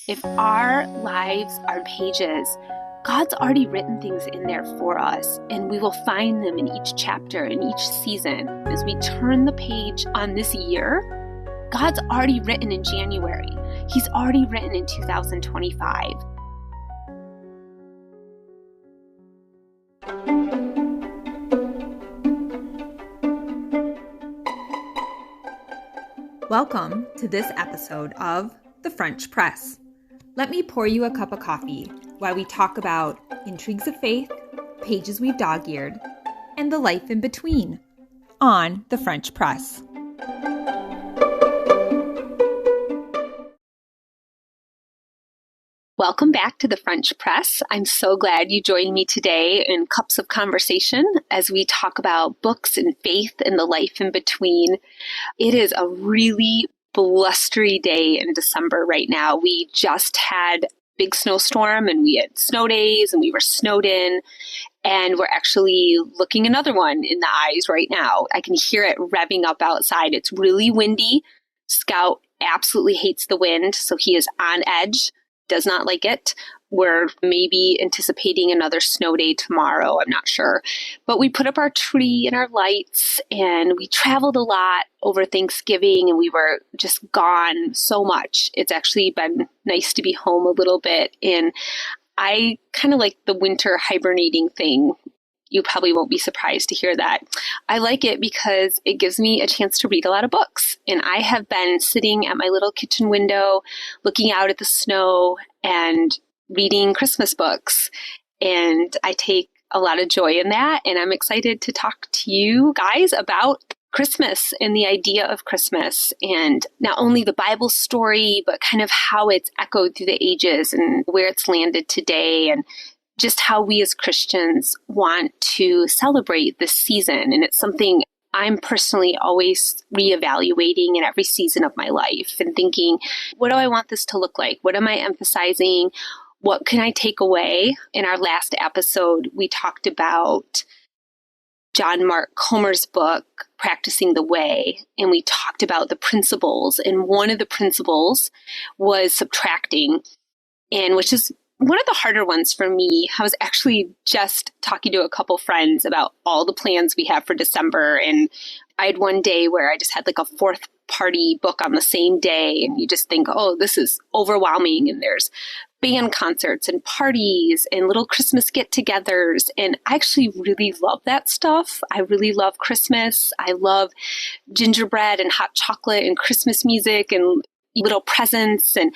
If our lives are pages, God's already written things in there for us, and we will find them in each chapter, in each season. As we turn the page on this year, God's already written in January. He's already written in 2025. Welcome to this episode of The French Press. Let me pour you a cup of coffee while we talk about intrigues of faith, pages we've dog-eared, and the life in between on The French Press. Welcome back to The French Press. I'm so glad you joined me today in Cups of Conversation as we talk about books and faith and the life in between. It is a really blustery day in December right now. We just had a big snowstorm and we had snow days and we were snowed in, and we're actually looking another one in the eyes right now. I can hear it revving up outside. It's really windy. Scout absolutely hates the wind, so he is on edge, does not like it. We're maybe anticipating another snow day tomorrow. I'm not sure. But we put up our tree and our lights, and we traveled a lot over Thanksgiving, and we were just gone so much. It's actually been nice to be home a little bit. And I kind of like the winter hibernating thing. You probably won't be surprised to hear that. I like it because it gives me a chance to read a lot of books. And I have been sitting at my little kitchen window, looking out at the snow and reading Christmas books. And I take a lot of joy in that. And I'm excited to talk to you guys about Christmas and the idea of Christmas, and not only the Bible story, but kind of how it's echoed through the ages and where it's landed today, and just how we as Christians want to celebrate this season. And it's something I'm personally always reevaluating in every season of my life and thinking, what do I want this to look like? What am I emphasizing? What can I take away? In our last episode, we talked about John Mark Comer's book, Practicing the Way, and we talked about the principles. And one of the principles was subtracting, and which is one of the harder ones for me. I was actually just talking to a couple friends about all the plans we have for December. And I had one day where I just had like a fourth party book on the same day. And you just think, oh, this is overwhelming. And there's band concerts and parties and little Christmas get-togethers. And I actually really love that stuff. I really love Christmas. I love gingerbread and hot chocolate and Christmas music and little presents. And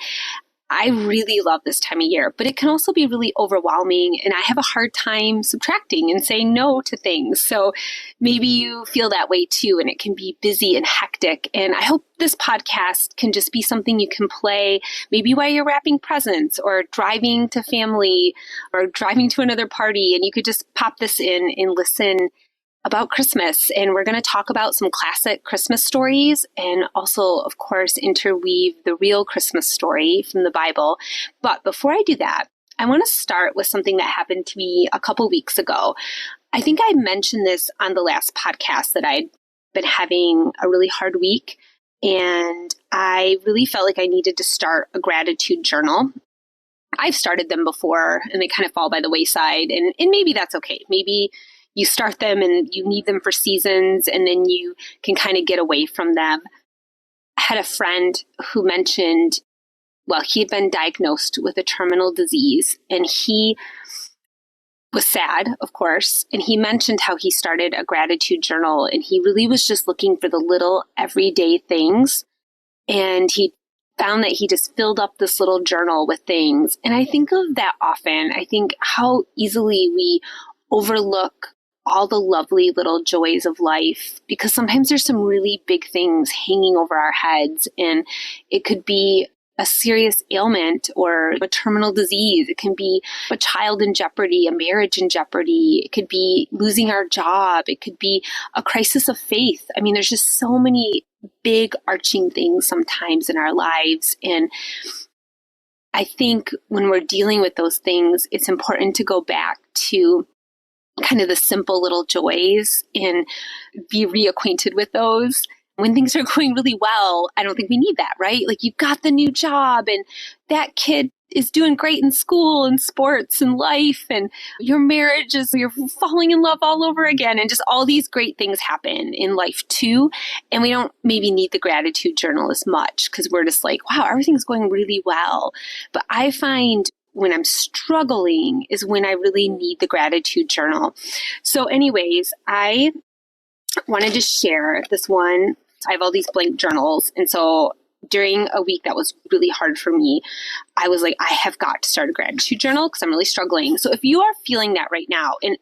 I really love this time of year, but it can also be really overwhelming, and I have a hard time subtracting and saying no to things. So maybe you feel that way too, and it can be busy and hectic. And I hope this podcast can just be something you can play maybe while you're wrapping presents or driving to family or driving to another party, and you could just pop this in and listen about Christmas. And we're going to talk about some classic Christmas stories and also, of course, interweave the real Christmas story from the Bible. But before I do that, I want to start with something that happened to me a couple weeks ago. I think I mentioned this on the last podcast that I'd been having a really hard week, and I really felt like I needed to start a gratitude journal. I've started them before, and they kind of fall by the wayside, and maybe that's okay. Maybe you start them and you need them for seasons, and then you can kind of get away from them. I had a friend who mentioned, well, he had been diagnosed with a terminal disease, and he was sad, of course. And he mentioned how he started a gratitude journal, and he really was just looking for the little everyday things. And he found that he just filled up this little journal with things. And I think of that often. I think how easily we overlook all the lovely little joys of life, because sometimes there's some really big things hanging over our heads, and it could be a serious ailment or a terminal disease. It can be a child in jeopardy, a marriage in jeopardy. It could be losing our job. It could be a crisis of faith. I mean, there's just so many big arching things sometimes in our lives. And I think when we're dealing with those things, it's important to go back to kind of the simple little joys and be reacquainted with those. when things are going really well, I don't think we need that, right? Like you've got the new job and that kid is doing great in school and sports and life, and your marriage is, you're falling in love all over again, and just all these great things happen in life too. And we don't maybe need the gratitude journal as much because we're just like, wow, everything's going really well. But I find when I'm struggling is when I really need the gratitude journal. So anyways, I wanted to share this one. I have all these blank journals. And so during a week that was really hard for me, I was like, I have got to start a gratitude journal because I'm really struggling. So if you are feeling that right now, and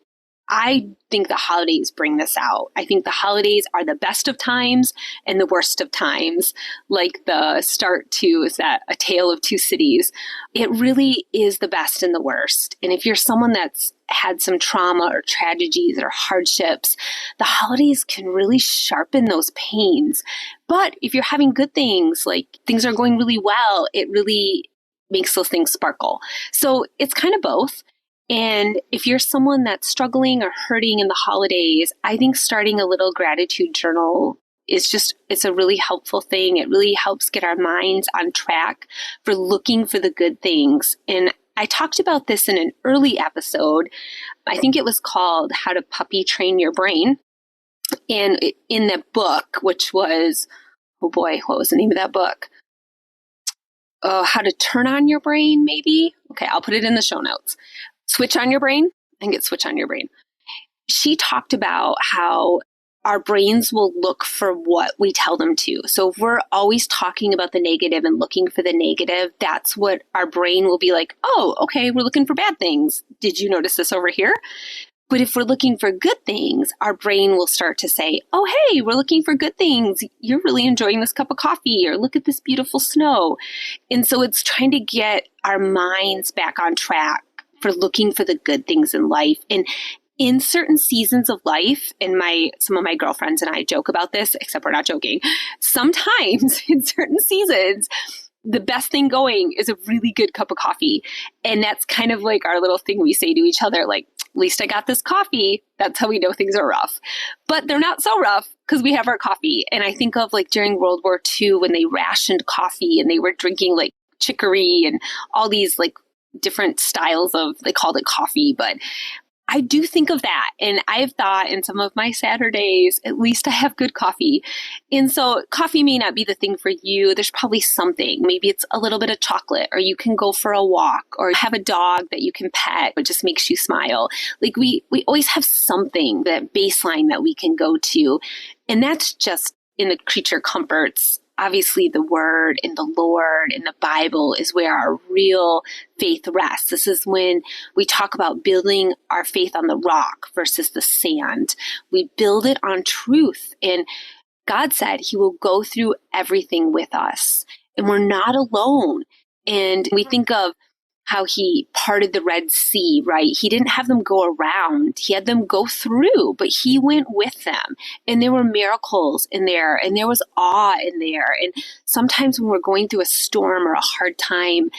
I think the holidays bring this out. I think the holidays are the best of times and the worst of times. Like the start to is that A Tale of Two Cities. It really is the best and the worst. And if you're someone that's had some trauma or tragedies or hardships, the holidays can really sharpen those pains. But if you're having good things, like things are going really well, it really makes those things sparkle. So it's kind of both. And if you're someone that's struggling or hurting in the holidays, I think starting a little gratitude journal is just, it's a really helpful thing. It really helps get our minds on track for looking for the good things. And I talked about this in an early episode. I think it was called How to Puppy Train Your Brain. And in the book, which was, oh boy, what was the name of that book? How to Turn on Your Brain, maybe? Okay, I'll put it in the show notes. Switch on Your Brain. I think it's Switch on Your Brain. She talked about how our brains will look for what we tell them to. So if we're always talking about the negative and looking for the negative, that's what our brain will be like, oh, okay, we're looking for bad things. Did you notice this over here? But if we're looking for good things, our brain will start to say, oh, hey, we're looking for good things. You're really enjoying this cup of coffee, or look at this beautiful snow. And so it's trying to get our minds back on track for looking for the good things in life. And in certain seasons of life, and some of my girlfriends and I joke about this, except we're not joking. Sometimes in certain seasons, the best thing going is a really good cup of coffee. And that's kind of like our little thing we say to each other, like, at least I got this coffee. That's how we know things are rough. But they're not so rough because we have our coffee. And I think of like during World War II when they rationed coffee and they were drinking like chicory and all these like different styles of, they called it coffee, but I do think of that. And I've thought in some of my Saturdays, at least I have good coffee. And so coffee may not be the thing for you. There's probably something. Maybe it's a little bit of chocolate, or you can go for a walk, or have a dog that you can pet. It just makes you smile. Like we always have something, that baseline that we can go to. And that's just in the creature comforts. Obviously, the Word and the Lord and the Bible is where our real faith rests. This is when we talk about building our faith on the rock versus the sand. We build it on truth. And God said He will go through everything with us. And we're not alone. And we think of how He parted the Red Sea, right? He didn't have them go around. He had them go through, but He went with them. And there were miracles in there, and there was awe in there. And sometimes when we're going through a storm or a hard time,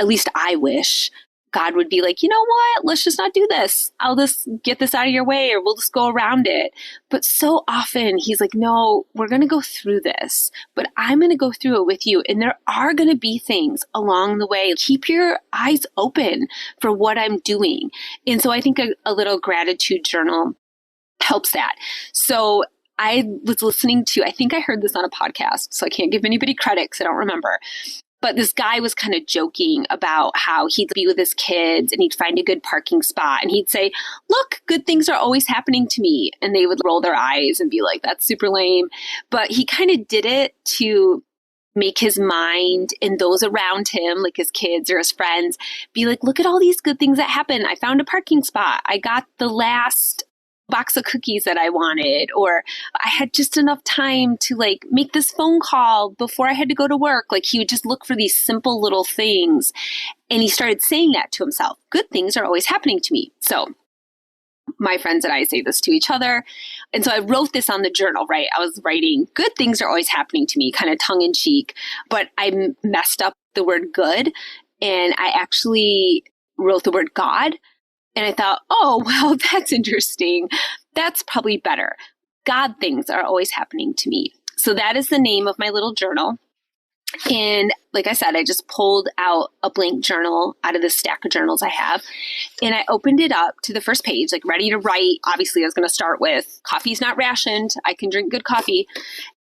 at least I wish God would be like, you know what? Let's just not do this. I'll just get this out of your way, or we'll just go around it. But so often He's like, no, we're going to go through this, but I'm going to go through it with you. And there are going to be things along the way. Keep your eyes open for what I'm doing. And so I think a little gratitude journal helps that. So I was listening to, I think I heard this on a podcast, so I can't give anybody credit because I don't remember. But this guy was kind of joking about how he'd be with his kids and he'd find a good parking spot and he'd say, look, good things are always happening to me. And they would roll their eyes and be like, that's super lame. But he kind of did it to make his mind and those around him, like his kids or his friends, be like, look at all these good things that happen. I found a parking spot. I got the last box of cookies that I wanted, or I had just enough time to like make this phone call before I had to go to work. Like he would just look for these simple little things. And he started saying that to himself. Good things are always happening to me. So my friends and I say this to each other. And so I wrote this on the journal, right? I was writing, good things are always happening to me, kind of tongue in cheek, but I messed up the word good. And I actually wrote the word God. And I thought, oh, well, that's interesting. That's probably better. God things are always happening to me. So that is the name of my little journal. And like I said, I just pulled out a blank journal out of the stack of journals I have. And I opened it up to the first page, like ready to write. Obviously, I was going to start with coffee's not rationed. I can drink good coffee.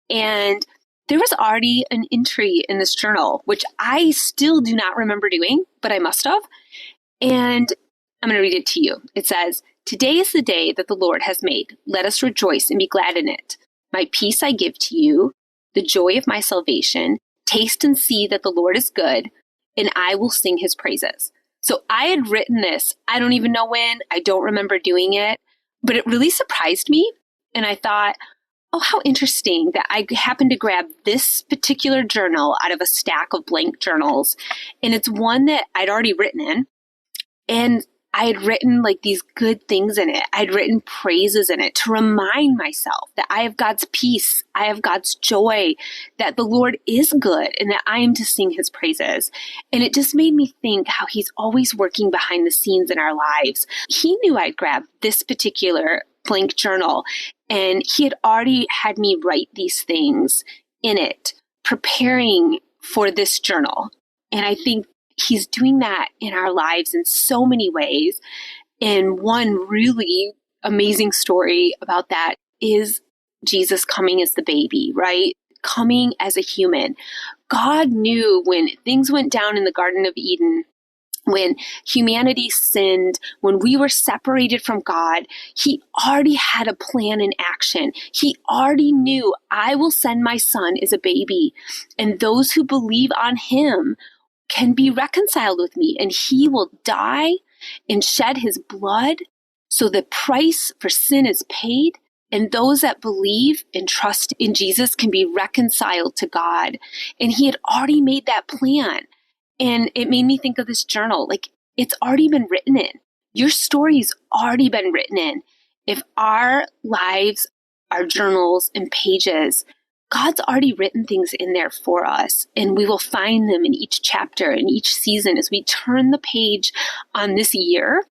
And there was already an entry in this journal, which I still do not remember doing, but I must have. And I'm going to read it to you. It says, "Today is the day that the Lord has made. Let us rejoice and be glad in it. My peace I give to you, the joy of my salvation. Taste and see that the Lord is good, and I will sing his praises." So I had written this. I don't even know when. I don't remember doing it, but it really surprised me. And I thought, oh, how interesting that I happened to grab this particular journal out of a stack of blank journals. And it's one that I'd already written in. And I had written like these good things in it. I'd written praises in it to remind myself that I have God's peace, I have God's joy, that the Lord is good, and that I am to sing his praises. And it just made me think how he's always working behind the scenes in our lives. He knew I'd grab this particular blank journal, and he had already had me write these things in it, preparing for this journal. And I think he's doing that in our lives in so many ways. And one really amazing story about that is Jesus coming as the baby, right? Coming as a human. God knew when things went down in the Garden of Eden, when humanity sinned, when we were separated from God, he already had a plan in action. He already knew, I will send my son as a baby, and those who believe on him can be reconciled with me, and he will die and shed his blood so the price for sin is paid, and those that believe and trust in Jesus can be reconciled to God. And he had already made that plan. And it made me think of this journal, like it's already been written in. Your story's already been written in. If our lives, our journals and pages, God's already written things in there for us, and we will find them in each chapter and each season as we turn the page on this year.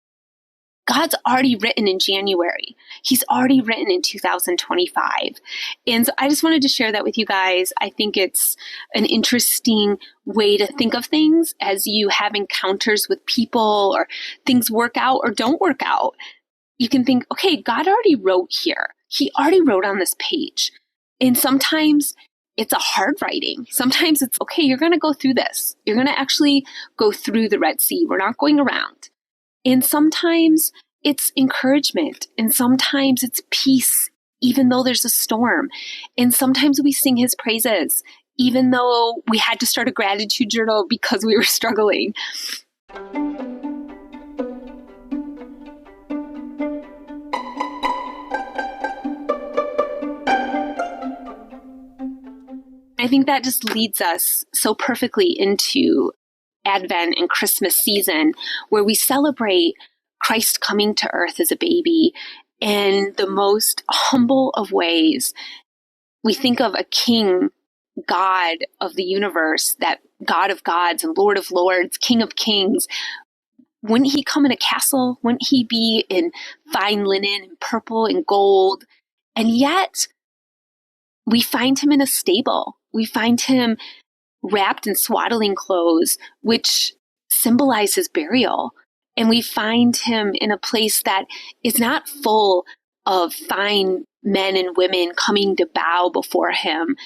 God's already written in January. He's already written in 2025. And so I just wanted to share that with you guys. I think it's an interesting way to think of things as you have encounters with people or things work out or don't work out. You can think, okay, God already wrote here. He already wrote on this page. And sometimes it's a hard writing. Sometimes it's, okay, you're going to go through this. You're going to actually go through the Red Sea. We're not going around. And sometimes it's encouragement. And sometimes it's peace, even though there's a storm. And sometimes we sing his praises, even though we had to start a gratitude journal because we were struggling. I think that just leads us so perfectly into Advent and Christmas season, where we celebrate Christ coming to earth as a baby in the most humble of ways. We think of a king, God of the universe, that God of gods and Lord of lords, King of kings. Wouldn't he come in a castle? Wouldn't he be in fine linen and purple and gold? And yet we find him in a stable. We find him wrapped in swaddling clothes, which symbolize his burial. And we find him in a place that is not full of fine men and women coming to bow before him,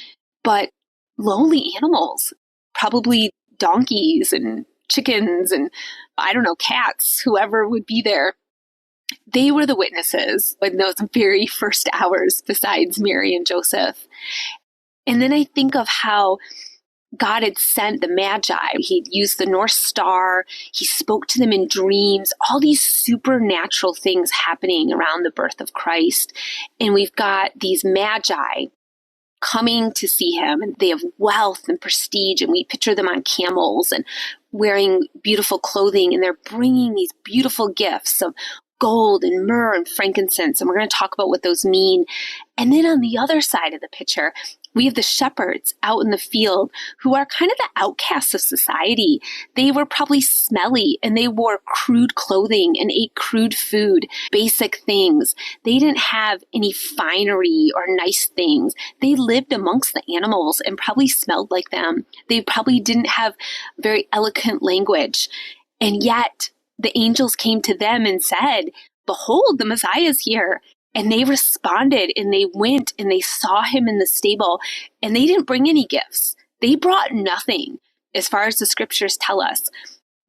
but lowly animals, probably donkeys and chickens and, I don't know, cats, whoever would be there. They were the witnesses in those very first hours besides Mary and Joseph. And then I think of how God had sent the magi. He'd used the North Star. He spoke to them in dreams, all these supernatural things happening around the birth of Christ. And we've got these magi coming to see him, and they have wealth and prestige, and we picture them on camels and wearing beautiful clothing, and they're bringing these beautiful gifts of gold and myrrh and frankincense, and we're going to talk about what those mean. And then on the other side of the picture, We have the shepherds out in the field who are kind of the outcasts of society. They were probably smelly and they wore crude clothing and ate crude food, basic things. They didn't have any finery or nice things. They lived amongst the animals and probably smelled like them. They probably didn't have very eloquent language. And yet the angels came to them and said, "Behold, the Messiah is here." And they responded and they went and they saw him in the stable, and they didn't bring any gifts. They brought nothing as far as the scriptures tell us.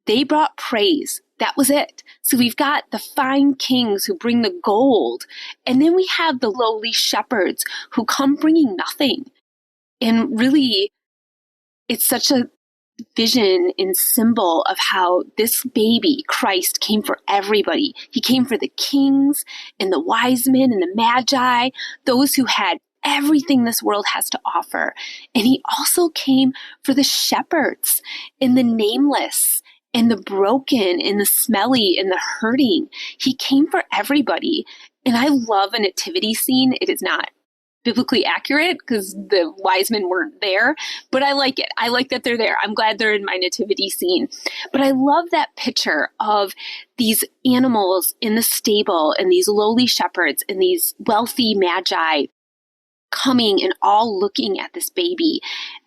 They brought praise. That was it. So we've got the fine kings who bring the gold, and then we have the lowly shepherds who come bringing nothing. And really, it's such a vision and symbol of how this baby, Christ, came for everybody. He came for the kings and the wise men and the magi, those who had everything this world has to offer. And he also came for the shepherds and the nameless and the broken and the smelly and the hurting. He came for everybody. And I love a nativity scene. It is not biblically accurate because the wise men weren't there, but I like it. I like that they're there. I'm glad they're in my nativity scene. But I love that picture of these animals in the stable and these lowly shepherds and these wealthy magi coming and all looking at this baby.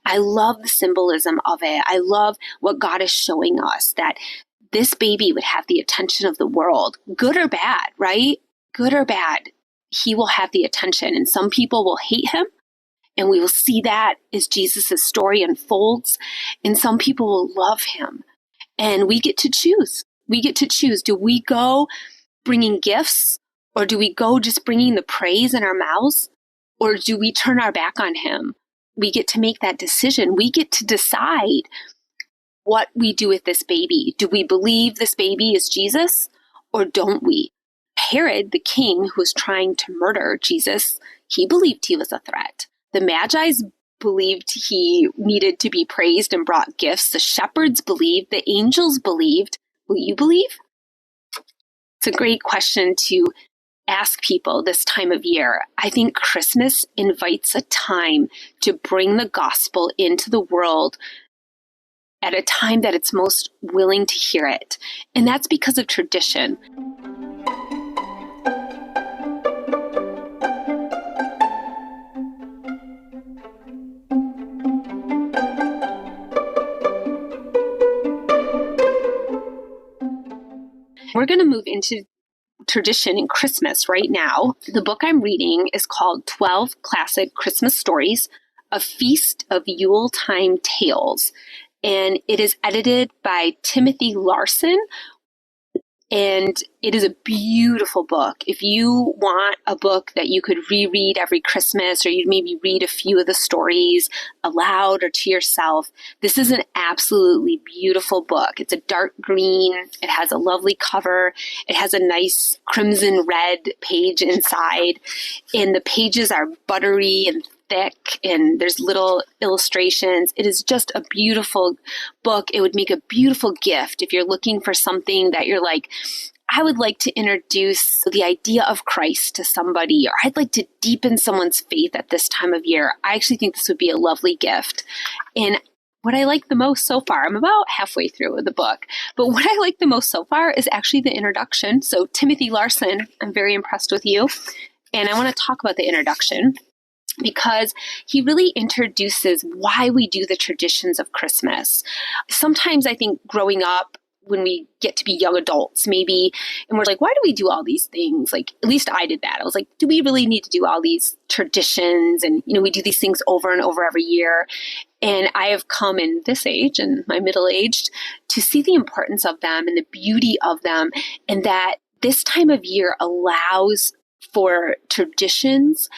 I love the symbolism of it. I love what God is showing us, that this baby would have the attention of the world, good or bad, right? Good or bad. He will have the attention, and some people will hate him, and we will see that as Jesus' story unfolds, and some people will love him, and we get to choose. We get to choose. Do we go bringing gifts, or do we go just bringing the praise in our mouths, or do we turn our back on him? We get to make that decision. We get to decide what we do with this baby. Do we believe this baby is Jesus, or don't we? Herod, the king who was trying to murder Jesus, he believed he was a threat. The Magi's believed he needed to be praised and brought gifts. The shepherds believed. The angels believed. Will you believe? It's a great question to ask people this time of year. I think Christmas invites a time to bring the gospel into the world at a time that it's most willing to hear it. And that's because of tradition. We're going to move into tradition in Christmas right now. The book I'm reading is called 12 Classic Christmas Stories, A Feast of Yuletime Tales. And it is edited by Timothy Larsen. And it is a beautiful book. If you want a book that you could reread every Christmas, or you'd maybe read a few of the stories aloud or to yourself, this is an absolutely beautiful book. It's a dark green. It has a lovely cover. It has a nice crimson red page inside. And the pages are buttery and thick, and there's little illustrations. It is just a beautiful book. It would make a beautiful gift if you're looking for something that you're like, I would like to introduce the idea of Christ to somebody, or I'd like to deepen someone's faith at this time of year. I actually think this would be a lovely gift. And what I like the most so far, I'm about halfway through the book, but what I like the most so far is actually the introduction. So Timothy Larsen, I'm very impressed with you. And I want to talk about the introduction, because he really introduces why we do the traditions of Christmas. Sometimes I think growing up, when we get to be young adults, maybe, and we're like, why do we do all these things? Like, at least I did that. I was like, do we really need to do all these traditions? And, we do these things over and over every year. And I have come in this age and my middle-aged to see the importance of them and the beauty of them, and that this time of year allows for traditions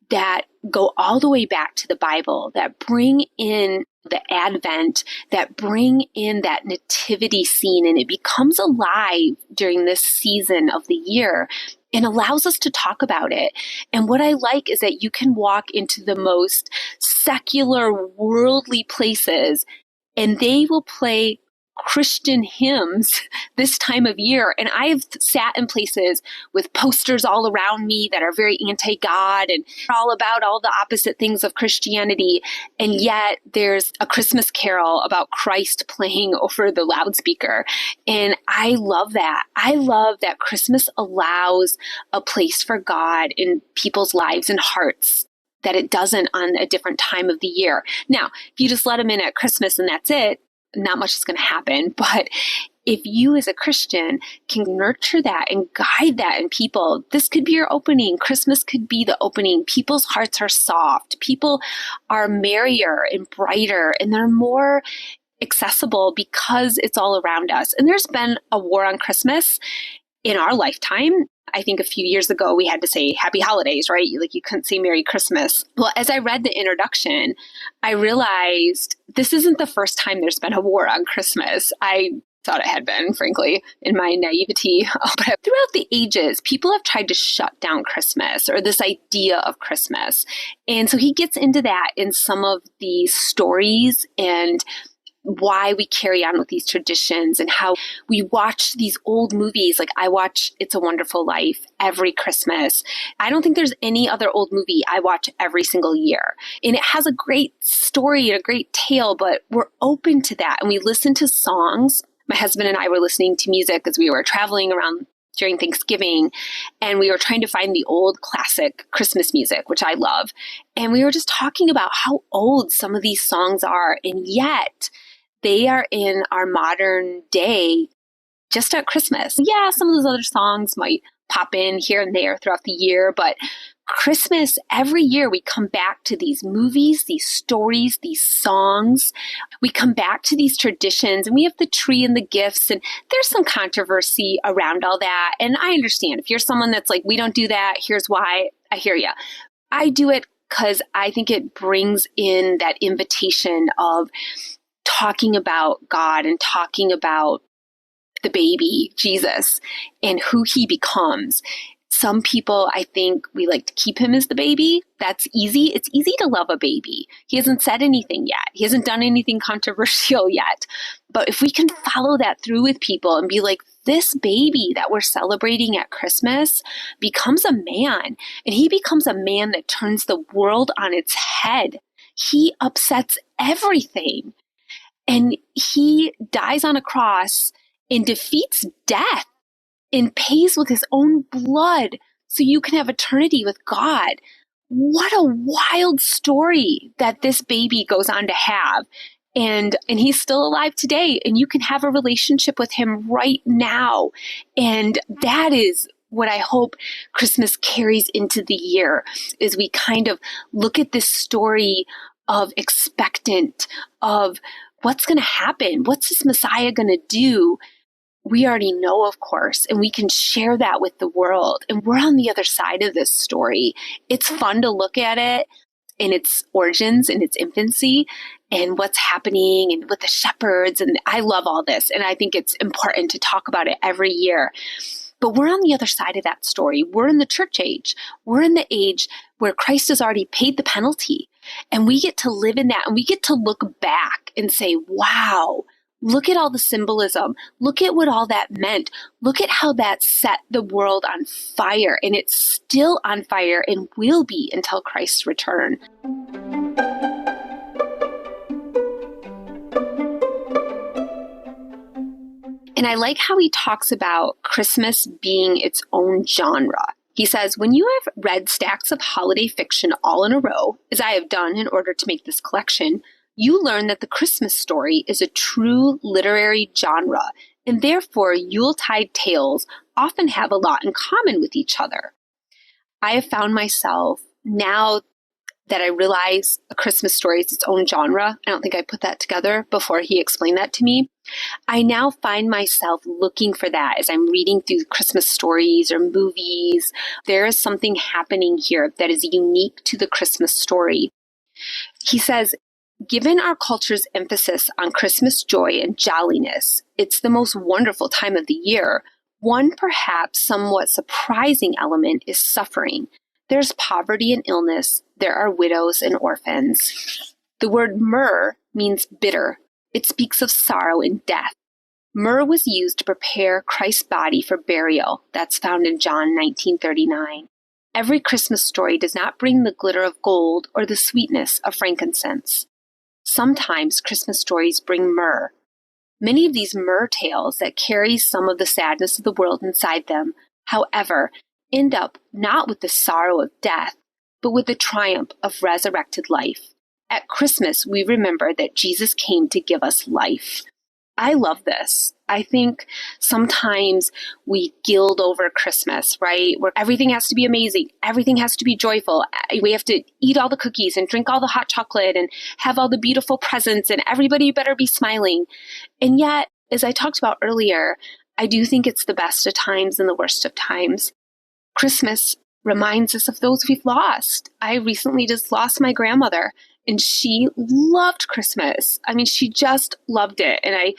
that go all the way back to the Bible, that bring in the Advent, that bring in that nativity scene, and it becomes alive during this season of the year and allows us to talk about it. And what I like is that you can walk into the most secular, worldly places, and they will play Christian hymns this time of year. And I've sat in places with posters all around me that are very anti-God and all about all the opposite things of Christianity. And yet there's a Christmas carol about Christ playing over the loudspeaker. And I love that. I love that Christmas allows a place for God in people's lives and hearts that it doesn't on a different time of the year. Now, if you just let them in at Christmas and that's it, not much is going to happen. But if you as a Christian can nurture that and guide that in people, this could be your opening. Christmas could be the opening. People's hearts are soft. People are merrier and brighter, and they're more accessible because it's all around us. And there's been a war on Christmas in our lifetime. I think a few years ago, we had to say happy holidays, right? Like you couldn't say Merry Christmas. Well, as I read the introduction, I realized this isn't the first time there's been a war on Christmas. I thought it had been, frankly, in my naivety. But throughout the ages, people have tried to shut down Christmas or this idea of Christmas. And so he gets into that in some of the stories and why we carry on with these traditions and how we watch these old movies. Like I watch It's a Wonderful Life every Christmas. I don't think there's any other old movie I watch every single year. And it has a great story and a great tale, but we're open to that. And we listen to songs. My husband and I were listening to music as we were traveling around during Thanksgiving, and we were trying to find the old classic Christmas music, which I love. And we were just talking about how old some of these songs are, and yet they are in our modern day just at Christmas. Yeah, some of those other songs might pop in here and there throughout the year, but Christmas, every year we come back to these movies, these stories, these songs. We come back to these traditions, and we have the tree and the gifts, and there's some controversy around all that. And I understand if you're someone that's like, we don't do that, here's why, I hear you. I do it because I think it brings in that invitation of talking about God and talking about the baby, Jesus, and who he becomes. Some people, I think we like to keep him as the baby. That's easy. It's easy to love a baby. He hasn't said anything yet. He hasn't done anything controversial yet. But if we can follow that through with people and be like, this baby that we're celebrating at Christmas becomes a man, and he becomes a man that turns the world on its head. He upsets everything. And he dies on a cross and defeats death and pays with his own blood so you can have eternity with God. What a wild story that this baby goes on to have. And he's still alive today, and you can have a relationship with him right now. And that is what I hope Christmas carries into the year, is we kind of look at this story of expectant, of what's going to happen? What's this Messiah going to do? We already know, of course, and we can share that with the world. And we're on the other side of this story. It's fun to look at it in its origins, in its infancy, and what's happening and with the shepards. And I love all this. And I think it's important to talk about it every year. But we're on the other side of that story. We're in the church age. We're in the age where Christ has already paid the penalty. And we get to live in that, and we get to look back and say, wow, look at all the symbolism. Look at what all that meant. Look at how that set the world on fire, and it's still on fire and will be until Christ's return. And I like how he talks about Christmas being its own genre. He says, when you have read stacks of holiday fiction all in a row, as I have done in order to make this collection, you learn that the Christmas story is a true literary genre, and therefore Yuletide tales often have a lot in common with each other. I have found myself, now that I realize a Christmas story is its own genre, I don't think I put that together before he explained that to me, I now find myself looking for that as I'm reading through Christmas stories or movies. There is something happening here that is unique to the Christmas story. He says, given our culture's emphasis on Christmas joy and jolliness, it's the most wonderful time of the year. One perhaps somewhat surprising element is suffering. There's poverty and illness. There are widows and orphans. The word myrrh means bitter. It speaks of sorrow and death. Myrrh was used to prepare Christ's body for burial. That's found in John 19:39. Every Christmas story does not bring the glitter of gold or the sweetness of frankincense. Sometimes Christmas stories bring myrrh. Many of these myrrh tales that carry some of the sadness of the world inside them, however, end up not with the sorrow of death, but with the triumph of resurrected life. At Christmas, we remember that Jesus came to give us life. I love this. I think sometimes we gild over Christmas, right? Where everything has to be amazing. Everything has to be joyful. We have to eat all the cookies and drink all the hot chocolate and have all the beautiful presents, and everybody better be smiling. And yet, as I talked about earlier, I do think it's the best of times and the worst of times. Christmas reminds us of those we've lost. I recently just lost my grandmother, and she loved Christmas. I mean, she just loved it. And I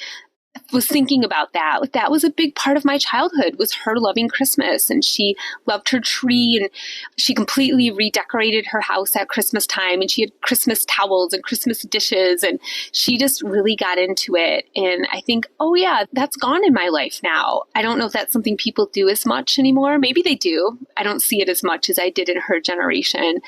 was thinking about that. Like, that was a big part of my childhood, was her loving Christmas. And she loved her tree, and she completely redecorated her house at Christmas time. And she had Christmas towels and Christmas dishes, and she just really got into it. And I think, oh yeah, that's gone in my life now. I don't know if that's something people do as much anymore. Maybe they do. I don't see it as much as I did in her generation.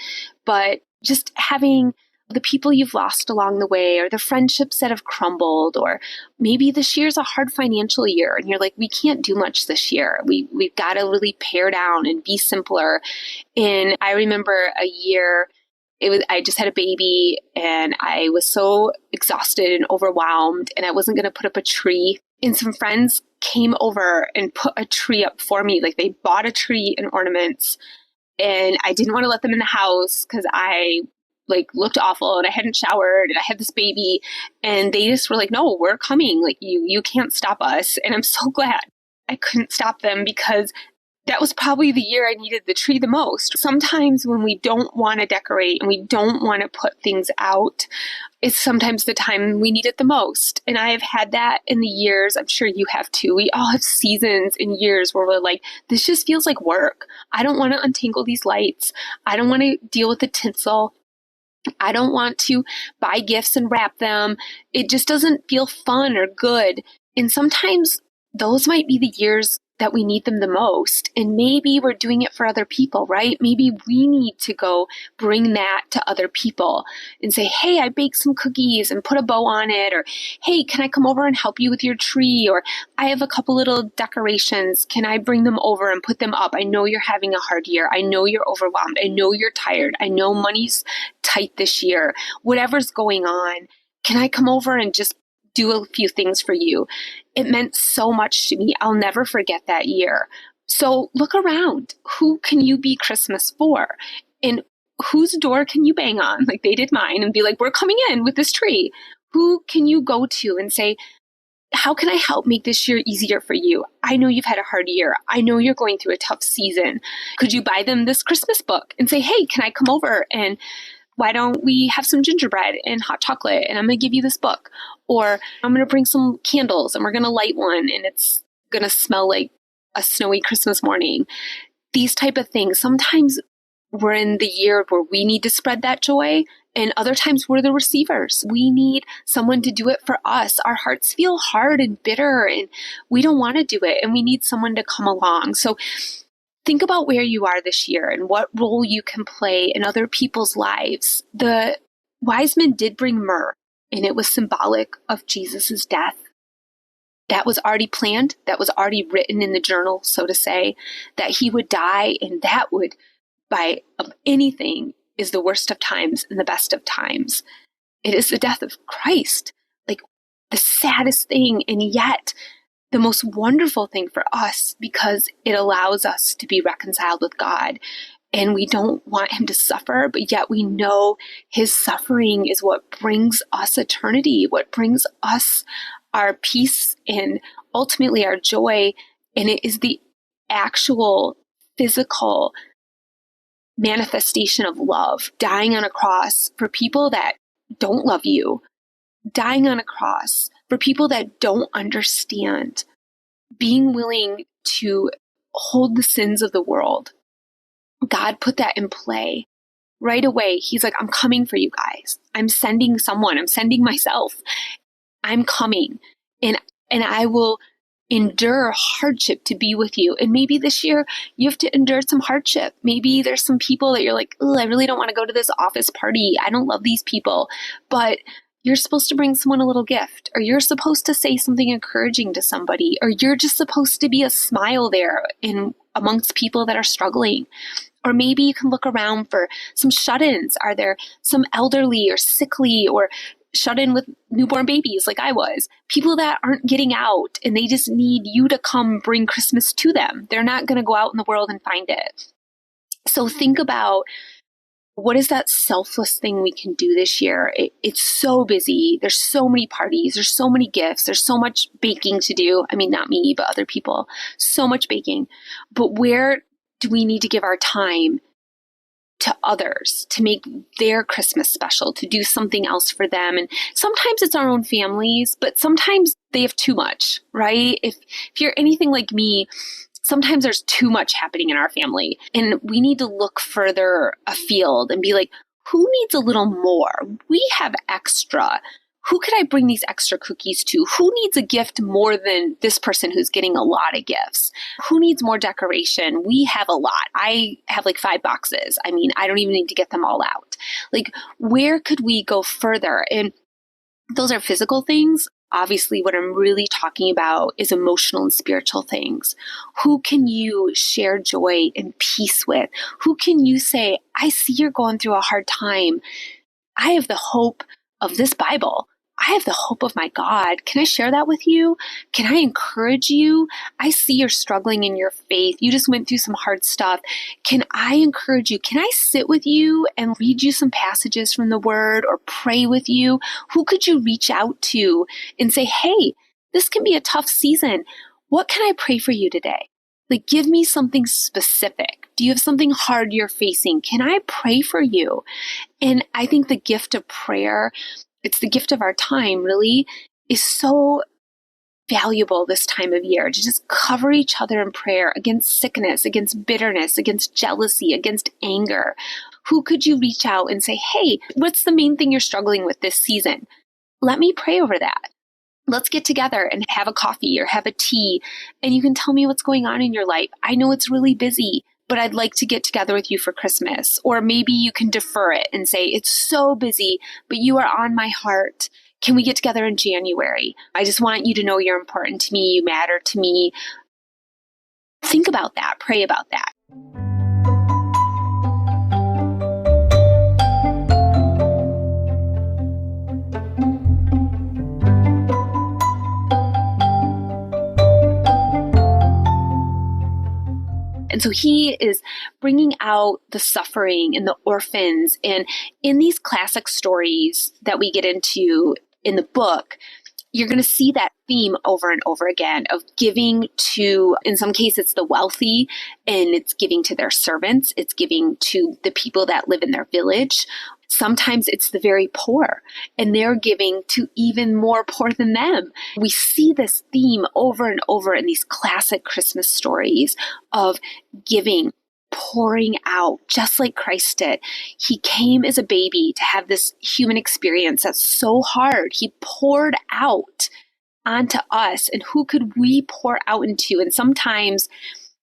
But just having the people you've lost along the way, or the friendships that have crumbled, or maybe this year's a hard financial year and you're like, we can't do much this year. We've got to really pare down and be simpler. And I remember a year, I just had a baby and I was so exhausted and overwhelmed, and I wasn't going to put up a tree. And some friends came over and put a tree up for me. Like, they bought a tree and ornaments, and I didn't want to let them in the house because I looked awful and I hadn't showered and I had this baby, and they just were like, no, we're coming. Like, you can't stop us. And I'm so glad I couldn't stop them, because that was probably the year I needed the tree the most. Sometimes when we don't want to decorate and we don't want to put things out, it's sometimes the time we need it the most. And I have had that in the years. I'm sure you have too. We all have seasons and years where we're like, this just feels like work. I don't want to untangle these lights. I don't want to deal with the tinsel. I don't want to buy gifts and wrap them. It just doesn't feel fun or good. And sometimes those might be the years that we need them the most. And maybe we're doing it for other people, right? Maybe we need to go bring that to other people and say, hey, I baked some cookies and put a bow on it. Or, hey, can I come over and help you with your tree? Or, I have a couple little decorations. Can I bring them over and put them up? I know you're having a hard year. I know you're overwhelmed. I know you're tired. I know money's tight this year. Whatever's going on, can I come over and just do a few things for you? It meant so much to me. I'll never forget that year. So look around. Who can you be Christmas for? And whose door can you bang on, like they did mine, and be like, we're coming in with this tree? Who can you go to and say, how can I help make this year easier for you? I know you've had a hard year. I know you're going through a tough season. Could you buy them this Christmas book and say, hey, can I come over and why don't we have some gingerbread and hot chocolate, and I'm going to give you this book? Or I'm going to bring some candles and we're going to light one and it's going to smell like a snowy Christmas morning. These type of things. Sometimes we're in the year where we need to spread that joy, and other times we're the receivers. We need someone to do it for us. Our hearts feel hard and bitter and we don't want to do it, and we need someone to come along. So think about where you are this year and what role you can play in other people's lives. The wise men did bring myrrh, and it was symbolic of Jesus's death. That was already planned. That was already written in the journal, so to say, that he would die, and that would, by of anything, is the worst of times and the best of times. It is the death of Christ, like the saddest thing, and yet the most wonderful thing for us, because it allows us to be reconciled with God. And we don't want him to suffer, but yet we know his suffering is what brings us eternity, what brings us our peace and ultimately our joy. And it is the actual physical manifestation of love, dying on a cross for people that don't love you, dying on a cross for people that don't understand, being willing to hold the sins of the world. God put that in play right away. He's like, I'm coming for you guys. I'm sending someone. I'm sending myself. I'm coming. And and I will endure hardship to be with you. And maybe this year you have to endure some hardship. Maybe there's some people that you're like, oh, I really don't want to go to this office party. I don't love these people. But you're supposed to bring someone a little gift, or you're supposed to say something encouraging to somebody, or you're just supposed to be a smile there amongst people that are struggling. Or maybe you can look around for some shut-ins. Are there some elderly or sickly or shut in with newborn babies like I was? People that aren't getting out and they just need you to come bring Christmas to them. They're not going to go out in the world and find it. So think about, what is that selfless thing we can do this year? It's so busy. There's so many parties. There's so many gifts. There's so much baking to do. I mean, not me, but other people. So much baking. But where do we need to give our time to others, to make their Christmas special, to do something else for them? And sometimes it's our own families, but sometimes they have too much, right? If you're anything like me, sometimes there's too much happening in our family, and we need to look further afield and be like, who needs a little more? We have extra. Who could I bring these extra cookies to? Who needs a gift more than this person who's getting a lot of gifts? Who needs more decoration? We have a lot. I have like 5 boxes. I mean, I don't even need to get them all out. Like, where could we go further? And those are physical things. Obviously, what I'm really talking about is emotional and spiritual things. Who can you share joy and peace with? Who can you say, I see you're going through a hard time. I have the hope of this Bible. I have the hope of my God. Can I share that with you? Can I encourage you? I see you're struggling in your faith. You just went through some hard stuff. Can I encourage you? Can I sit with you and read you some passages from the Word or pray with you? Who could you reach out to and say, hey, this can be a tough season. What can I pray for you today? Like, give me something specific. Do you have something hard you're facing? Can I pray for you? And I think the gift of prayer, it's the gift of our time, really, is so valuable this time of year, to just cover each other in prayer against sickness, against bitterness, against jealousy, against anger. Who could you reach out and say, hey, what's the main thing you're struggling with this season? Let me pray over that. Let's get together and have a coffee or have a tea, and you can tell me what's going on in your life. I know it's really busy, but I'd like to get together with you for Christmas. Or maybe you can defer it and say, it's so busy, but you are on my heart. Can we get together in January? I just want you to know you're important to me. You matter to me. Think about that. Pray about that. And so he is bringing out the suffering and the orphans. And in these classic stories that we get into in the book, you're going to see that theme over and over again of giving to, in some cases, it's the wealthy, and it's giving to their servants. It's giving to the people that live in their village. Sometimes it's the very poor, and they're giving to even more poor than them. We see this theme over and over in these classic Christmas stories of giving, pouring out, just like Christ did. He came as a baby to have this human experience that's so hard. He poured out onto us, and who could we pour out into? And sometimes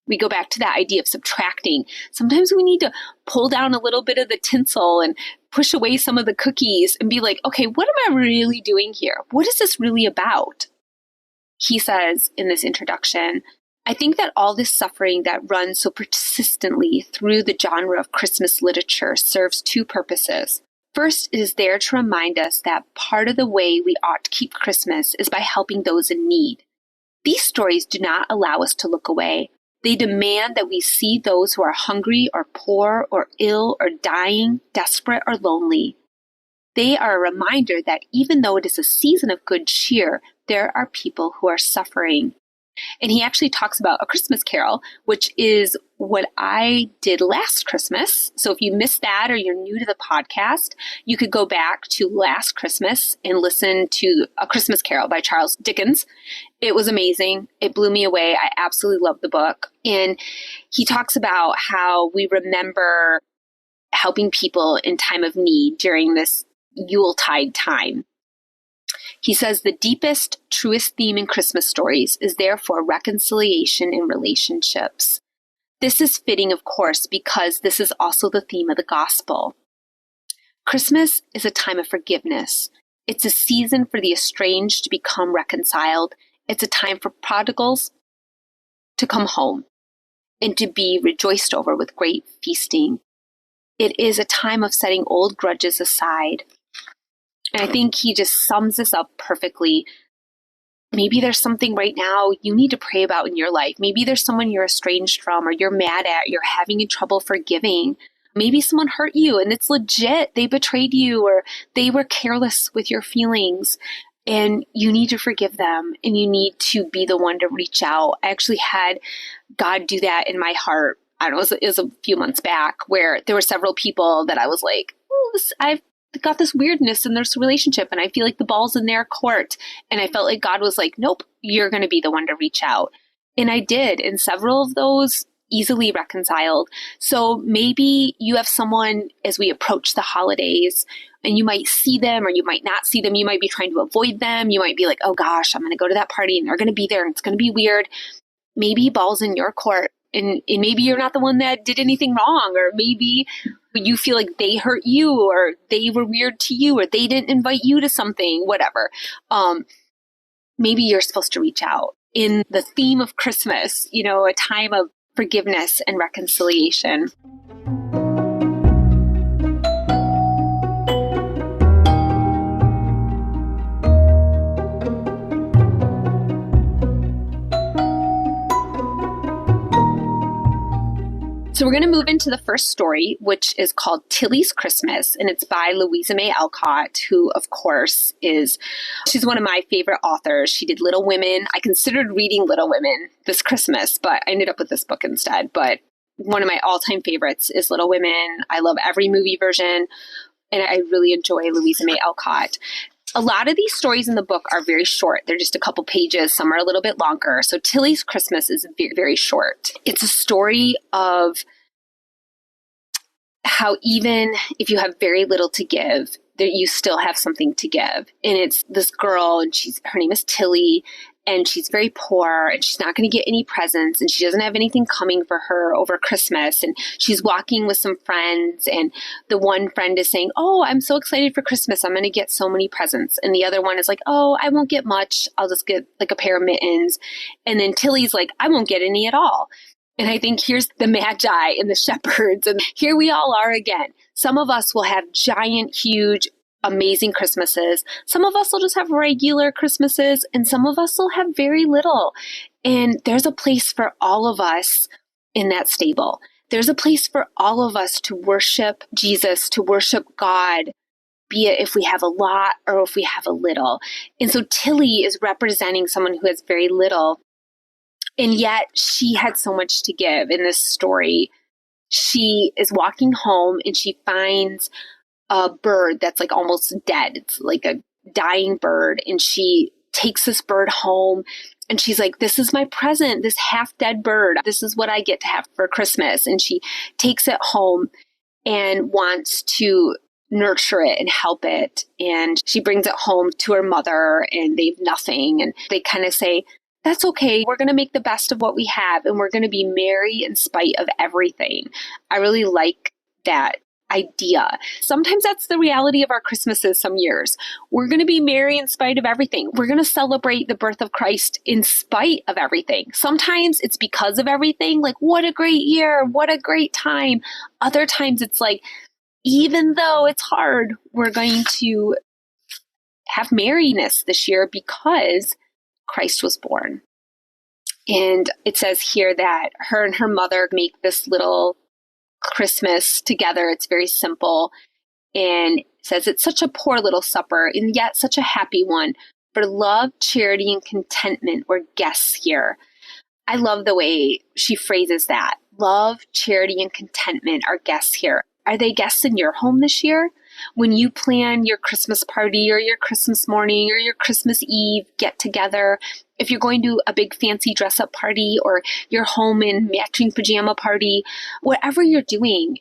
we go back to that idea of subtracting. Sometimes we need to pull down a little bit of the tinsel and push away some of the cookies and be like, okay, what am I really doing here? What is this really about? He says in this introduction, I think that all this suffering that runs so persistently through the genre of Christmas literature serves 2 purposes. First, it is there to remind us that part of the way we ought to keep Christmas is by helping those in need. These stories do not allow us to look away. They demand that we see those who are hungry or poor or ill or dying, desperate or lonely. They are a reminder that even though it is a season of good cheer, there are people who are suffering. And he actually talks about A Christmas Carol, which is what I did last Christmas. So if you missed that or you're new to the podcast, you could go back to last Christmas and listen to A Christmas Carol by Charles Dickens. It was amazing. It blew me away. I absolutely loved the book. And he talks about how we remember helping people in time of need during this Yuletide time. He says the deepest, truest theme in Christmas stories is therefore reconciliation in relationships. This is fitting, of course, because this is also the theme of the gospel. Christmas is a time of forgiveness. It's a season for the estranged to become reconciled. It's a time for prodigals to come home and to be rejoiced over with great feasting. It is a time of setting old grudges aside. And I think he just sums this up perfectly. Maybe there's something right now you need to pray about in your life. Maybe there's someone you're estranged from or you're mad at, you're having trouble forgiving. Maybe someone hurt you and it's legit. They betrayed you or they were careless with your feelings and you need to forgive them and you need to be the one to reach out. I actually had God do that in my heart. I don't know, it was a few months back where there were several people that I was like, oh, I've got this weirdness in this relationship and I feel like the ball's in their court. And I felt like God was like, nope, you're going to be the one to reach out. And I did. And several of those easily reconciled. So maybe you have someone as we approach the holidays and you might see them or you might not see them. You might be trying to avoid them. You might be like, oh gosh, I'm going to go to that party and they're going to be there and it's going to be weird. Maybe ball's in your court and maybe you're not the one that did anything wrong, or maybe you feel like they hurt you or they were weird to you or they didn't invite you to something, whatever. Maybe you're supposed to reach out in the theme of Christmas, a time of forgiveness and reconciliation. So we're going to move into the first story, which is called Tilly's Christmas, and it's by Louise Alcott, who, of course, she's one of my favorite authors. She did Little Women. I considered reading Little Women this Christmas, but I ended up with this book instead. But one of my all-time favorites is Little Women. I love every movie version, and I really enjoy Louise Alcott. A lot of these stories in the book are very short. They're just a couple pages. Some are a little bit longer. So Tilly's Christmas is very, very short. It's a story of how even if you have very little to give, that you still have something to give. And it's this girl, and her name is Tilly, and she's very poor, and she's not going to get any presents, and she doesn't have anything coming for her over Christmas. And she's walking with some friends, and the one friend is saying, oh, I'm so excited for Christmas. I'm going to get so many presents. And the other one is like, oh, I won't get much. I'll just get like a pair of mittens. And then Tilly's like, I won't get any at all. And I think here's the magi and the shepards, and here we all are again. Some of us will have giant, huge, amazing Christmases. Some of us will just have regular Christmases, and some of us will have very little. And there's a place for all of us in that stable. There's a place for all of us to worship Jesus, to worship God, be it if we have a lot or if we have a little. And so Tilly is representing someone who has very little. And yet she had so much to give in this story. She is walking home and she finds a bird that's like almost dead. It's like a dying bird. And she takes this bird home and she's like, this is my present, this half dead bird. This is what I get to have for Christmas. And she takes it home and wants to nurture it and help it. And she brings it home to her mother and they have nothing. And they kind of say, that's okay. We're going to make the best of what we have and we're going to be merry in spite of everything. I really like that idea. Sometimes that's the reality of our Christmases some years. We're going to be merry in spite of everything. We're going to celebrate the birth of Christ in spite of everything. Sometimes it's because of everything. Like, what a great year. What a great time. Other times it's like, even though it's hard, we're going to have merriness this year because Christ was born. And it says here that her and her mother make this little Christmas together. It's very simple. And it says it's such a poor little supper and yet such a happy one. For love, charity, and contentment were guests here. I love the way she phrases that. Love, charity, and contentment are guests here. Are they guests in your home this year? When you plan your Christmas party or your Christmas morning or your Christmas Eve get together, if you're going to a big fancy dress up party or you're home in matching pajama party, whatever you're doing,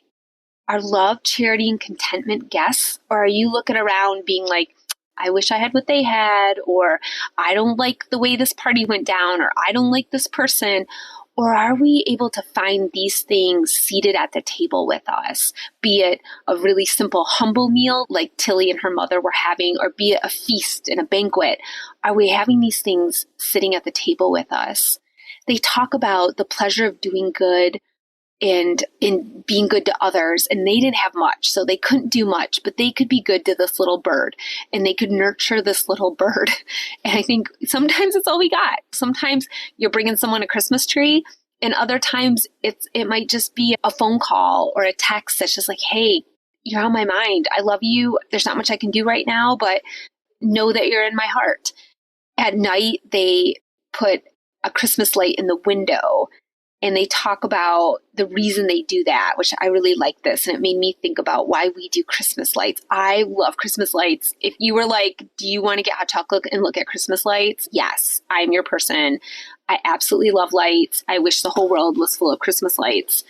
are love, charity, and contentment guests? Or are you looking around being like, I wish I had what they had, or I don't like the way this party went down, or I don't like this person? Or are we able to find these things seated at the table with us, be it a really simple, humble meal like Tilly and her mother were having, or be it a feast and a banquet? Are we having these things sitting at the table with us? They talk about the pleasure of doing good and in being good to others, and they didn't have much, so they couldn't do much, but they could be good to this little bird, and they could nurture this little bird. And I think sometimes it's all we got. Sometimes you're bringing someone a Christmas tree, and other times it might just be a phone call or a text that's just like, hey, you're on my mind. I love you. There's not much I can do right now, but know that you're in my heart. At night, they put a Christmas light in the window, and they talk about the reason they do that, which I really like this. And it made me think about why we do Christmas lights. I love Christmas lights. If you were like, do you want to get hot chocolate and look at Christmas lights? Yes, I'm your person. I absolutely love lights. I wish the whole world was full of Christmas lights.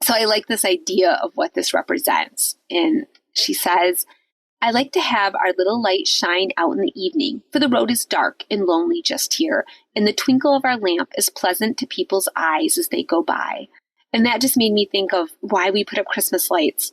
So I like this idea of what this represents. And she says, I like to have our little light shine out in the evening, for the road is dark and lonely just here, and the twinkle of our lamp is pleasant to people's eyes as they go by. And that just made me think of why we put up Christmas lights,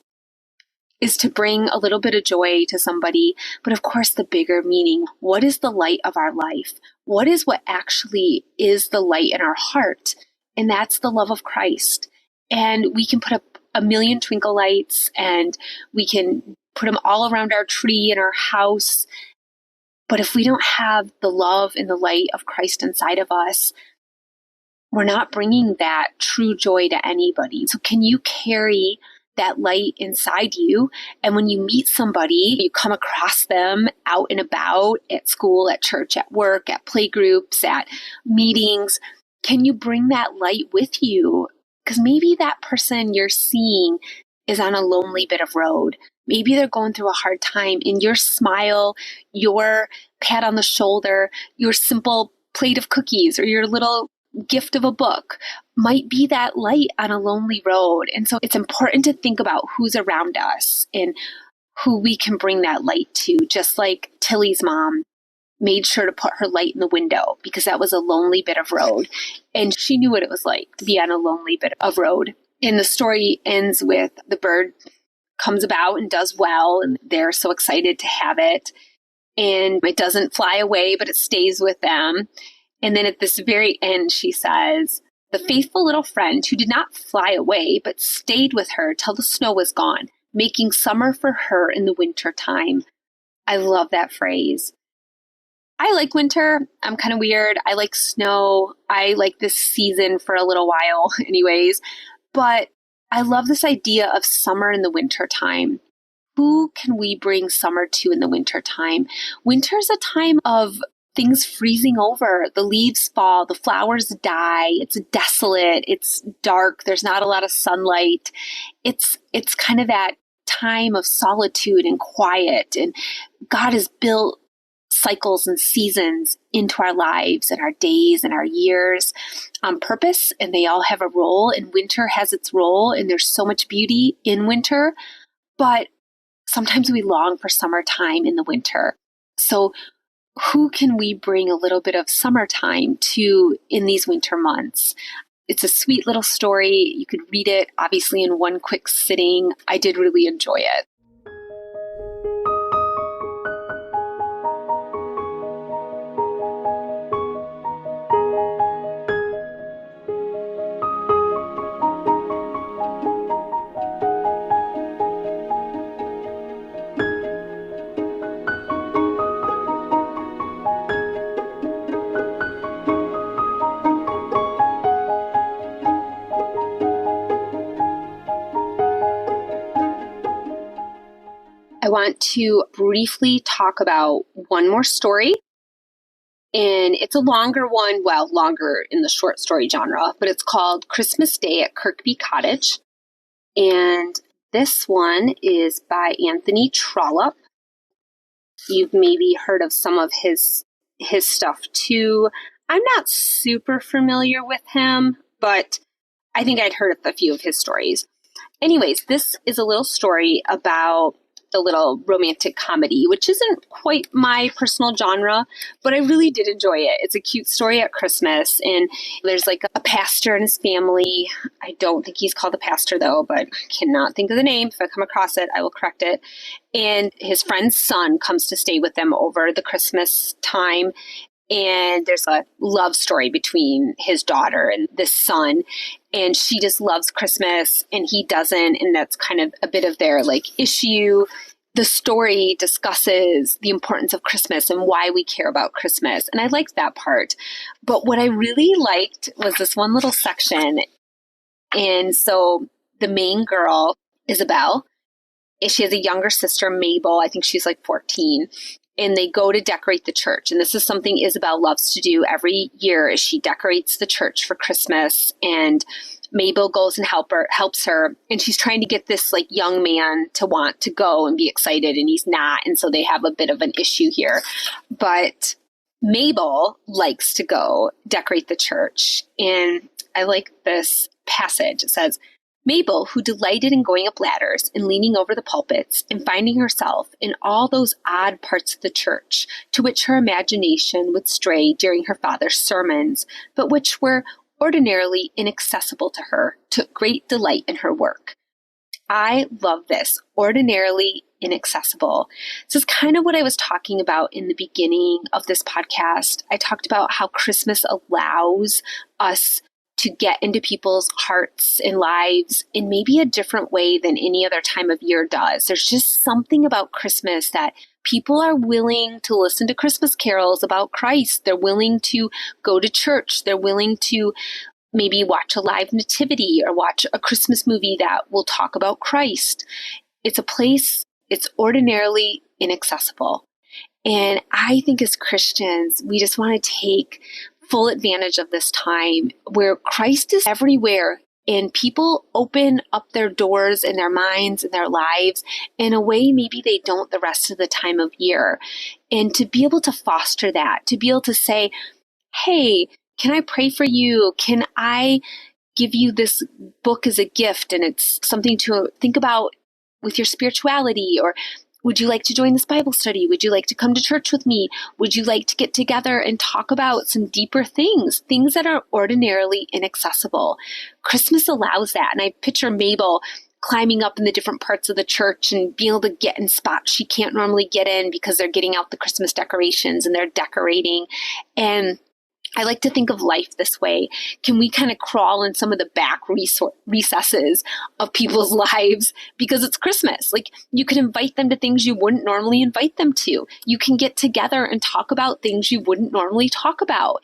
is to bring a little bit of joy to somebody. But of course, the bigger meaning, what is the light of our life? What is what actually is the light in our heart? And that's the love of Christ. And we can put up a million twinkle lights, and we can put them all around our tree in our house. But if we don't have the love and the light of Christ inside of us, we're not bringing that true joy to anybody. So can you carry that light inside you? And when you meet somebody, you come across them out and about at school, at church, at work, at playgroups, at meetings, can you bring that light with you? Because maybe that person you're seeing is on a lonely bit of road. Maybe they're going through a hard time, and your smile, your pat on the shoulder, your simple plate of cookies, or your little gift of a book might be that light on a lonely road. And so it's important to think about who's around us and who we can bring that light to, just like Tilly's mom made sure to put her light in the window because that was a lonely bit of road. And she knew what it was like to be on a lonely bit of road. And the story ends with the bird comes about and does well, and they're so excited to have it. And it doesn't fly away, but it stays with them. And then at this very end, she says, the faithful little friend who did not fly away, but stayed with her till the snow was gone, making summer for her in the winter time. I love that phrase. I like winter. I'm kind of weird. I like snow. I like this season for a little while anyways. But I love this idea of summer in the winter time. Who can we bring summer to in the winter time? Winter is a time of things freezing over. The leaves fall, the flowers die. It's desolate. It's dark. There's not a lot of sunlight. It's kind of that time of solitude and quiet. And God has built cycles and seasons into our lives and our days and our years on purpose, and they all have a role, and winter has its role, and there's so much beauty in winter, but sometimes we long for summertime in the winter. So who can we bring a little bit of summertime to in these winter months? It's a sweet little story. You could read it obviously in one quick sitting. I did really enjoy it. I want to briefly talk about one more story, and it's a longer one, well, longer in the short story genre, but it's called Christmas Day at Kirkby Cottage, and this one is by Anthony Trollope. You've maybe heard of some of his stuff too. I'm not super familiar with him, but I think I'd heard a few of his stories. Anyways, this is a little story about the little romantic comedy, which isn't quite my personal genre, but I really did enjoy it. It's a cute story at Christmas, and there's like a pastor and his family. I don't think he's called the pastor though, but I cannot think of the name. If I come across it, I will correct it. And his friend's son comes to stay with them over the Christmas time. And there's a love story between his daughter and this son. And she just loves Christmas and he doesn't. And that's kind of a bit of their like issue. The story discusses the importance of Christmas and why we care about Christmas. And I liked that part. But what I really liked was this one little section. And so the main girl, Isabel, she has a younger sister, Mabel. I think she's like 14. And they go to decorate the church. And this is something Isabel loves to do every year is she decorates the church for Christmas. And Mabel goes and helps her. And she's trying to get this like young man to want to go and be excited. And he's not. And so they have a bit of an issue here. But Mabel likes to go decorate the church. And I like this passage. It says, Mabel, who delighted in going up ladders and leaning over the pulpits and finding herself in all those odd parts of the church to which her imagination would stray during her father's sermons, but which were ordinarily inaccessible to her, took great delight in her work. I love this, ordinarily inaccessible. This is kind of what I was talking about in the beginning of this podcast. I talked about how Christmas allows us to get into people's hearts and lives in maybe a different way than any other time of year does. There's just something about Christmas that people are willing to listen to Christmas carols about Christ. They're willing to go to church. They're willing to maybe watch a live nativity or watch a Christmas movie that will talk about Christ. It's a place, it's ordinarily inaccessible. And I think as Christians, we just want to take full advantage of this time where Christ is everywhere and people open up their doors and their minds and their lives in a way maybe they don't the rest of the time of year. And to be able to foster that, to be able to say, hey, can I pray for you? Can I give you this book as a gift? And it's something to think about with your spirituality. Or would you like to join this Bible study? Would you like to come to church with me? Would you like to get together and talk about some deeper things that are ordinarily inaccessible? Christmas allows that. And I picture Mabel climbing up in the different parts of the church and being able to get in spots she can't normally get in because they're getting out the Christmas decorations and they're decorating. And I like to think of life this way. Can we kind of crawl in some of the back recesses of people's lives because it's Christmas? Like you can invite them to things you wouldn't normally invite them to. You can get together and talk about things you wouldn't normally talk about.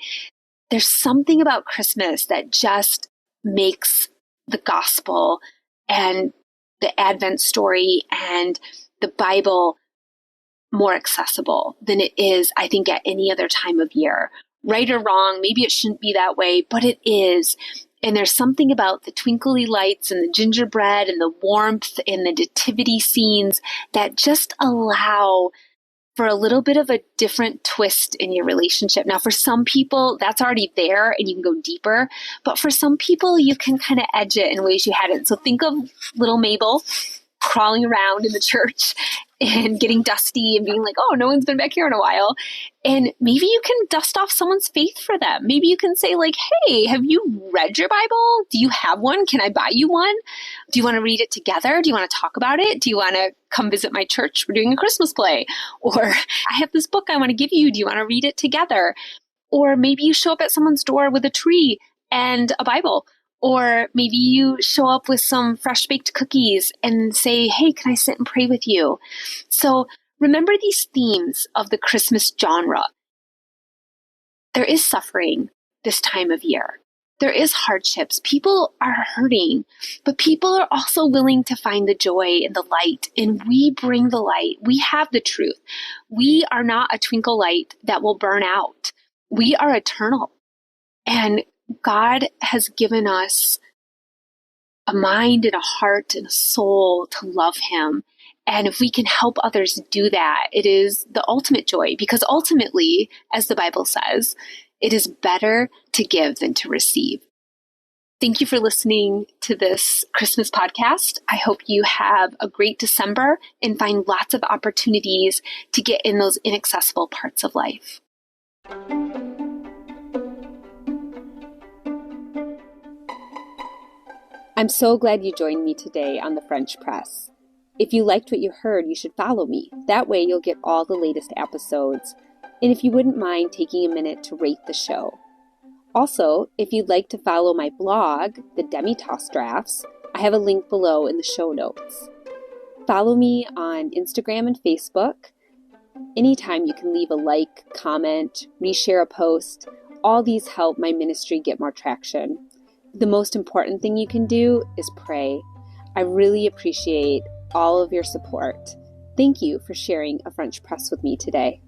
There's something about Christmas that just makes the gospel and the Advent story and the Bible more accessible than it is, I think, at any other time of year. Right or wrong, maybe it shouldn't be that way, but it is. And there's something about the twinkly lights and the gingerbread and the warmth and the nativity scenes that just allow for a little bit of a different twist in your relationship. Now, for some people, that's already there and you can go deeper. But for some people, you can kind of edge it in ways you hadn't. So think of little Mabel crawling around in the church and getting dusty and being like, oh, no one's been back here in a while. And maybe you can dust off someone's faith for them. Maybe you can say like, hey, have you read your Bible? Do you have one? Can I buy you one? Do you want to read it together? Do you want to talk about it? Do you want to come visit my church? We're doing a Christmas play. Or I have this book I want to give you. Do you want to read it together? Or maybe you show up at someone's door with a tree and a Bible. Or maybe you show up with some fresh baked cookies and say, hey, can I sit and pray with you? So remember these themes of the Christmas genre. There is suffering this time of year. There is hardships. People are hurting, but people are also willing to find the joy and the light. And we bring the light. We have the truth. We are not a twinkle light that will burn out. We are eternal. And God has given us a mind and a heart and a soul to love Him. And if we can help others do that, it is the ultimate joy. Because ultimately, as the Bible says, it is better to give than to receive. Thank you for listening to this Christmas podcast. I hope you have a great December and find lots of opportunities to get in those inaccessible parts of life. I'm so glad you joined me today on the French Press. If you liked what you heard, you should follow me. That way you'll get all the latest episodes. And if you wouldn't mind taking a minute to rate the show. Also, if you'd like to follow my blog, The Demi-Toss Drafts, I have a link below in the show notes. Follow me on Instagram and Facebook. Anytime you can leave a like, comment, reshare a post. All these help my ministry get more traction. The most important thing you can do is pray. I really appreciate all of your support. Thank you for sharing a French press with me today.